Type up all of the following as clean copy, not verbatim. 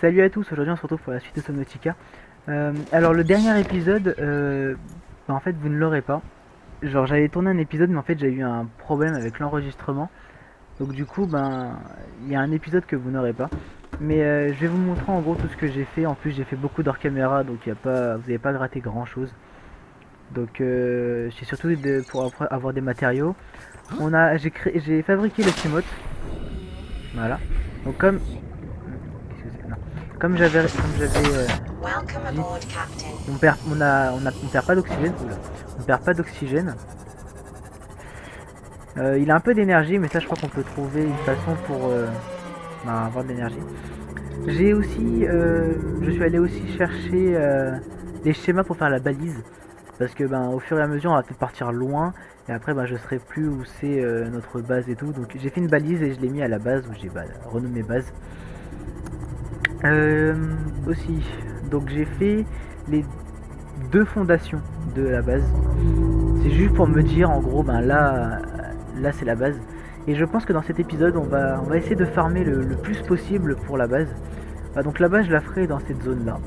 Salut à tous, aujourd'hui on se retrouve pour la suite de Subnautica. Alors le dernier épisode, en fait vous ne l'aurez pas. Genre j'avais tourné un épisode mais en fait j'ai eu un problème avec l'enregistrement. Donc du coup il y a un épisode que vous n'aurez pas. Mais je vais vous montrer en gros tout ce que j'ai fait. En plus j'ai fait beaucoup d'hors caméra donc vous n'avez pas gratté grand chose. Donc c'est surtout pour avoir des matériaux. J'ai fabriqué le Timote. Voilà. Donc qu'est-ce que c'est? Non. Comme j'avais dit, on perd pas d'oxygène. Oula. On perd pas d'oxygène. Il a un peu d'énergie, mais ça je crois qu'on peut trouver une façon pour avoir de l'énergie. Je suis allé aussi chercher des schémas pour faire la balise, parce que au fur et à mesure on va peut-être partir loin, et après je saurai plus où c'est notre base et tout. Donc j'ai fait une balise et je l'ai mis à la base où j'ai renommé base. Aussi, donc j'ai fait les deux fondations de la base. C'est juste pour me dire en gros là c'est la base. Et je pense que dans cet épisode on va essayer de farmer le plus possible pour la base. Donc la base je la ferai dans cette zone là.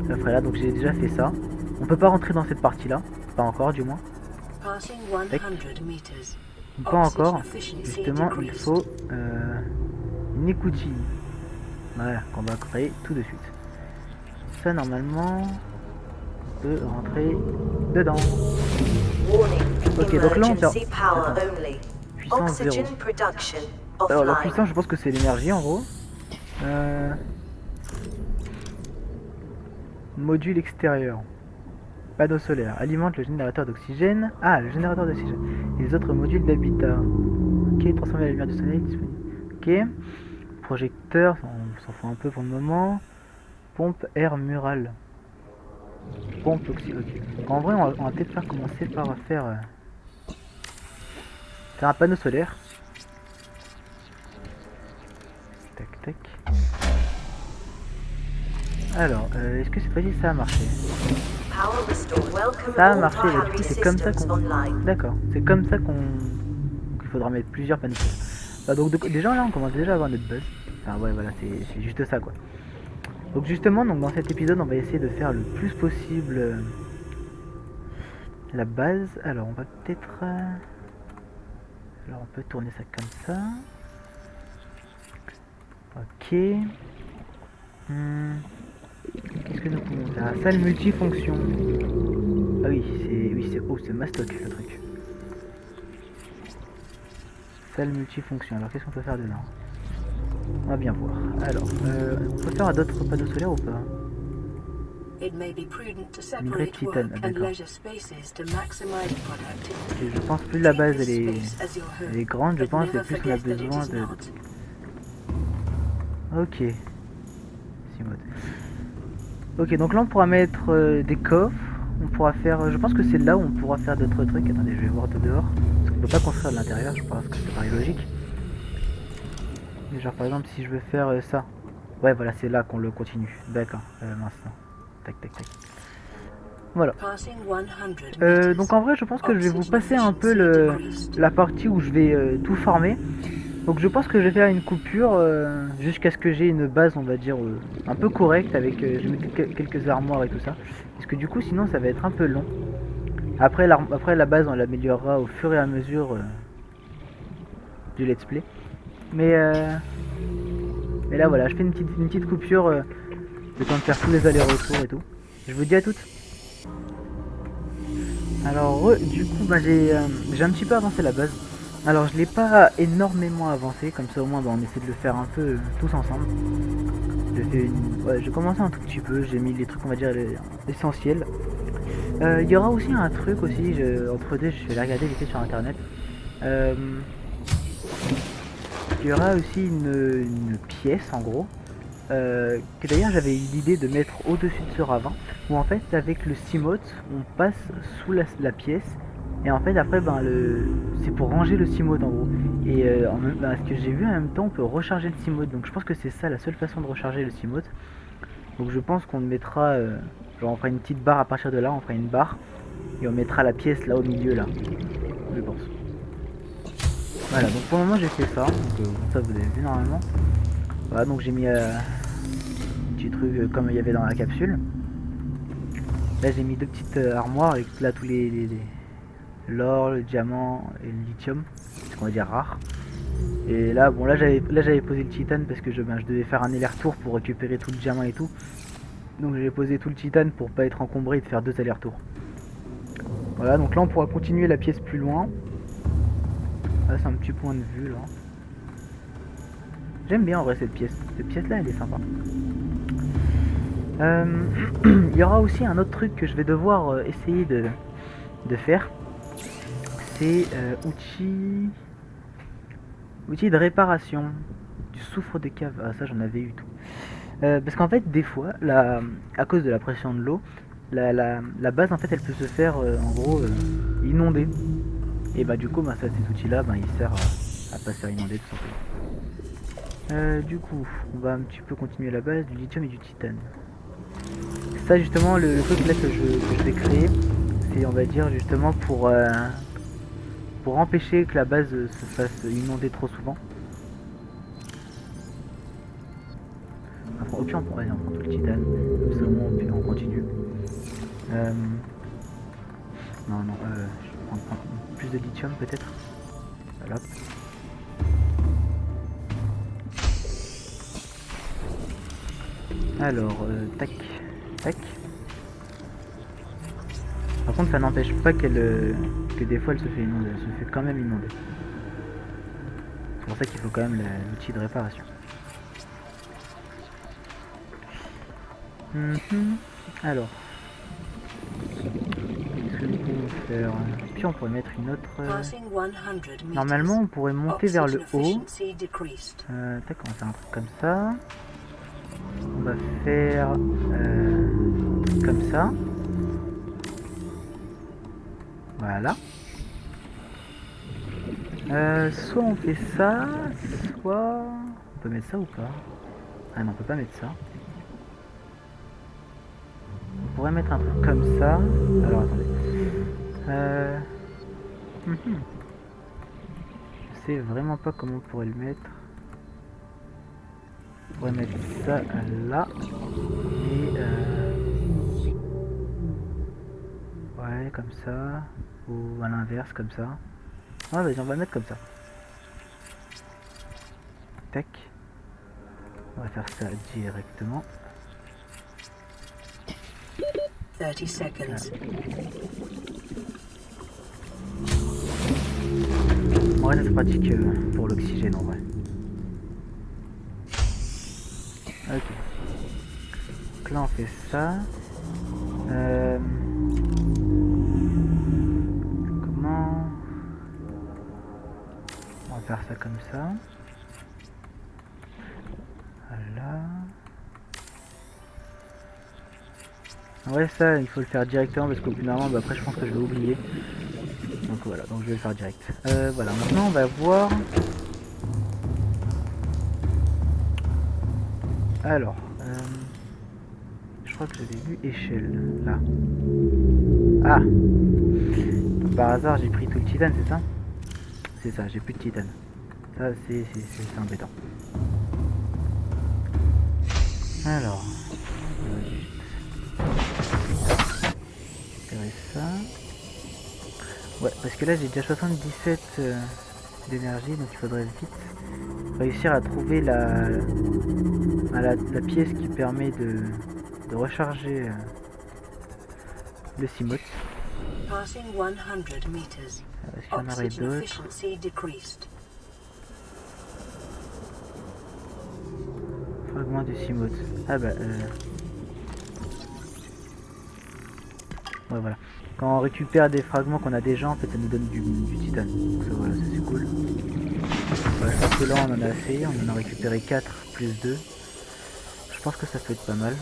Je la ferai là, donc j'ai déjà fait ça. On peut pas rentrer dans cette partie là. Pas encore du moins. Pas encore. Justement il faut une écoutille. Voilà, qu'on va créer tout de suite. Ça normalement on peut rentrer dedans. Ok, donc là on perd. Puissance 0. Alors la puissance je pense que c'est l'énergie en gros. Module extérieur. Panneau solaire. Alimente le générateur d'oxygène. Ah, le générateur d'oxygène. Et les autres modules d'habitat. Ok, transformer la lumière du soleil disponible. Ok. Projecteur, on s'en fout un peu pour le moment. Pompe air murale. Pompe oxygène. Ok. Donc en vrai, on va peut-être commencer par faire un panneau solaire. Tac, tac. Alors, est-ce que cette fois-ci ça a marché? Ça a marché, bah, du coup c'est comme ça qu'on... D'accord, c'est comme ça qu'il faudra mettre plusieurs panneaux solaires. Donc déjà là on commence déjà à avoir notre base. Enfin ouais voilà, c'est juste ça quoi. Donc justement dans cet épisode on va essayer de faire le plus possible la base. Alors on va peut-être... Alors on peut tourner ça comme ça. Ok. Qu'est-ce que nous pouvons faire? Salle multifonction. Ah oui, c'est mastoc le truc. Salle multifonction. Alors qu'est-ce qu'on peut faire dedans? On va bien voir. Alors, on peut faire d'autres panneaux solaires ou pas? Minerai de titane, d'accord. Je pense plus la base elle est grande, je pense, et plus on a besoin de... Ok. Ok, donc là on pourra mettre des coffres. On pourra faire... Je pense que c'est là où on pourra faire d'autres trucs. Attendez, je vais voir de dehors. Parce qu'on peut pas construire de l'intérieur, je pense que ça paraît logique. Mais genre par exemple si je veux faire ça. Ouais voilà, c'est là qu'on le continue. D'accord, mince. Tac tac tac. Voilà. Donc en vrai je pense que je vais vous passer un peu la partie où je vais tout farmer. Donc je pense que je vais faire une coupure jusqu'à ce que j'ai une base on va dire un peu correcte avec je vais mettre quelques armoires et tout ça. Parce que du coup sinon ça va être un peu long. Après la base on l'améliorera au fur et à mesure du let's play. Mais là voilà, je fais une petite coupure le temps de faire tous les allers-retours et tout. Je vous dis à toutes. Alors du coup j'ai un petit peu avancé la base. Alors je l'ai pas énormément avancé, comme ça au moins on essaie de le faire un peu tous ensemble. J'ai commencé un tout petit peu, j'ai mis les trucs on va dire essentiels. Il y aura aussi un truc aussi, entre deux je vais aller regarder vite sur internet. Il y aura aussi une pièce en gros. Que d'ailleurs j'avais eu l'idée de mettre au-dessus de ce ravin. Où en fait avec le Cimote on passe sous la pièce. Et en fait après c'est pour ranger le Cimote en gros. Et ce que j'ai vu en même temps on peut recharger le Cimote. Donc je pense que c'est ça la seule façon de recharger le Cimote. Donc je pense qu'on le mettra... genre on fera une petite barre à partir de là, on fera une barre. Et on mettra la pièce là au milieu là. Je pense. Voilà, donc pour le moment j'ai fait ça. Donc ça vous avez vu normalement. Voilà, donc j'ai mis petits trucs comme il y avait dans la capsule. Là j'ai mis 2 petites armoires avec là tous l'or, le diamant et le lithium, ce qu'on va dire rare. Et là bon là j'avais posé le titane parce que je devais faire un aller-retour pour récupérer tout le diamant et tout. Donc j'ai posé tout le titane pour pas être encombré et de faire 2 allers-retours. Voilà, donc là on pourra continuer la pièce plus loin. Là c'est un petit point de vue là. J'aime bien en vrai cette pièce. Cette pièce là elle est sympa. Il y aura aussi un autre truc que je vais devoir essayer de faire. C'est outil de réparation du soufre de cave. Ah ça j'en avais eu tout. Parce qu'en fait des fois, à cause de la pression de l'eau, la base en fait elle peut se faire en gros inonder. Et bah du coup bah, cet outil là bah, il sert à pas se faire inonder tout simplement. Du coup on va un petit peu continuer la base du lithium et du titane. Ça justement le truc là que je vais créer, c'est on va dire justement pour empêcher que la base se fasse inonder trop souvent. Enfin, au pire on prend tout le titane, comme ça au moins on continue. Non, je vais prendre plus de lithium peut-être. Voilà. Alors, tac, tac. Par contre, ça n'empêche pas que des fois elle se fait inonder, elle se fait quand même inonder. C'est pour ça qu'il faut quand même l'outil de réparation. Alors, qu'est-ce que nous pouvons faire? Puis on pourrait mettre une autre. Normalement, on pourrait monter vers le haut. Tac, on va faire un truc comme ça. On va faire comme ça. Voilà. Soit on fait ça, soit... On peut mettre ça ou pas? Ah non, on peut pas mettre ça. On pourrait mettre un truc comme ça. Alors attendez. Je sais vraiment pas comment on pourrait le mettre. On pourrait mettre ça là. Et ouais, comme ça. Ou à l'inverse, comme ça. Ouais, vas-y, on va le mettre comme ça. Tac. On va faire ça directement. 30 seconds. En vrai, ça c'est pratique pour l'oxygène en vrai. Ok. Donc là on fait ça. Comment on va faire ça comme ça. Voilà. En vrai ça il faut le faire directement parce qu'au bout d'un moment bah, après je pense que je vais oublier. Donc voilà, donc je vais le faire direct. Voilà, maintenant on va voir. Alors, je crois que j'avais vu échelle, là. Ah! Par hasard j'ai pris tout le titane, c'est ça? C'est ça, j'ai plus de titane. Ça c'est embêtant. Alors, on va juste récupérer ça. Ouais, parce que là j'ai déjà 77 d'énergie, donc il faudrait vite réussir à trouver la pièce qui permet de recharger le Cimote. Est-ce qu'il y en aurait d'autres? Fragment du Cimote. Ah bah ouais voilà. Quand on récupère des fragments qu'on a déjà, en fait ça nous donne du titane. Donc ça voilà, c'est cool. Voilà, je pense que là on en a assez, on en a récupéré 4 plus 2. Je pense que ça peut être pas mal.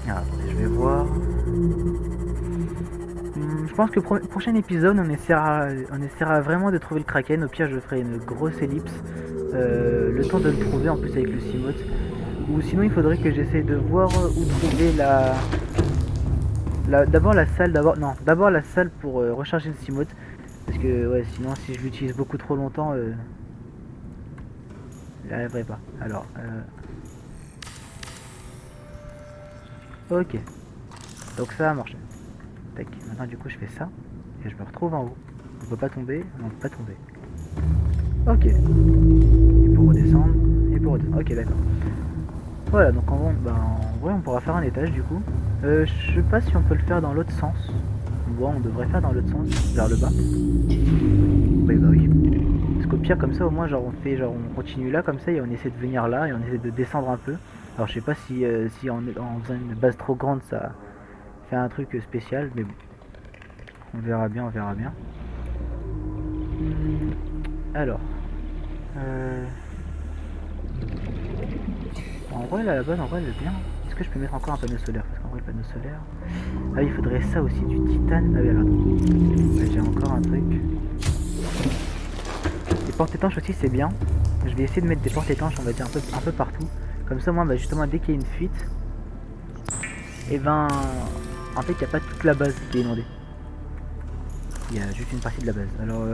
Alors, attendez, je vais voir. Je pense que prochain épisode on essaiera vraiment de trouver le Kraken. Au pire je ferai une grosse ellipse. Le temps de le trouver en plus avec le Cimote. Ou sinon il faudrait que j'essaie de voir où trouver d'abord la salle, d'abord la salle pour recharger le Cimote. Parce que ouais, sinon si je l'utilise beaucoup trop longtemps, j'y arriverai pas. Alors, Ok. Donc ça a marché. Tac. Maintenant du coup je fais ça. Et je me retrouve en haut. On peut pas tomber. On peut pas tomber. Ok. Et pour redescendre. Et pour redescendre. Ok d'accord. Voilà donc en vrai on pourra faire un étage du coup. Je sais pas si on peut le faire dans l'autre sens. Bon on devrait faire dans l'autre sens. Vers le bas. Oui bah oui. Parce qu'au pire comme ça au moins genre on continue là comme ça et on essaie de venir là et on essaie de descendre un peu. Alors je sais pas si en faisant une base trop grande ça fait un truc spécial mais bon. On verra bien, on verra bien. Alors. Euh... En vrai là, la base en vrai elle est bien. Est-ce que je peux mettre encore un panneau solaire? Parce qu'en vrai le panneau solaire. Ah il faudrait ça aussi, du titane. Ah oui alors. Ouais, j'ai encore un truc. Les portes étanches aussi c'est bien. Je vais essayer de mettre des portes étanches on va dire un peu partout. Comme ça moi bah, justement dès qu'il y a une fuite. Et ben. En fait il n'y a pas toute la base qui est inondée. Il y a juste une partie de la base. Alors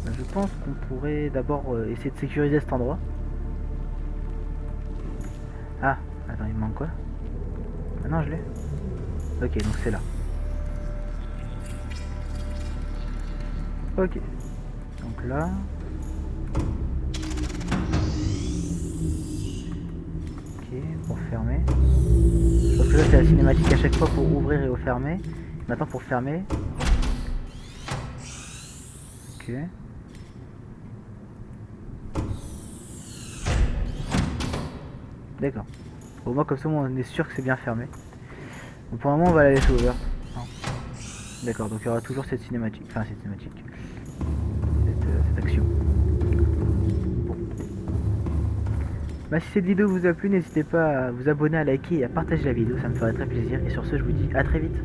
je pense qu'on pourrait d'abord essayer de sécuriser cet endroit. Ah, attends, il me manque quoi? Ah non, je l'ai. Ok, donc c'est là. Ok. Donc là. Ok, pour fermer. Je pense que là c'est la cinématique à chaque fois pour ouvrir et fermer. Maintenant pour fermer. Ok. D'accord. Au moins comme ça on est sûr que c'est bien fermé. Donc pour le moment on va la laisser ouverte. D'accord, donc il y aura toujours cette cinématique. Enfin cette cinématique. Cette action. Bon. Bah, si cette vidéo vous a plu, n'hésitez pas à vous abonner, à liker et à partager la vidéo, ça me ferait très plaisir. Et sur ce, je vous dis à très vite.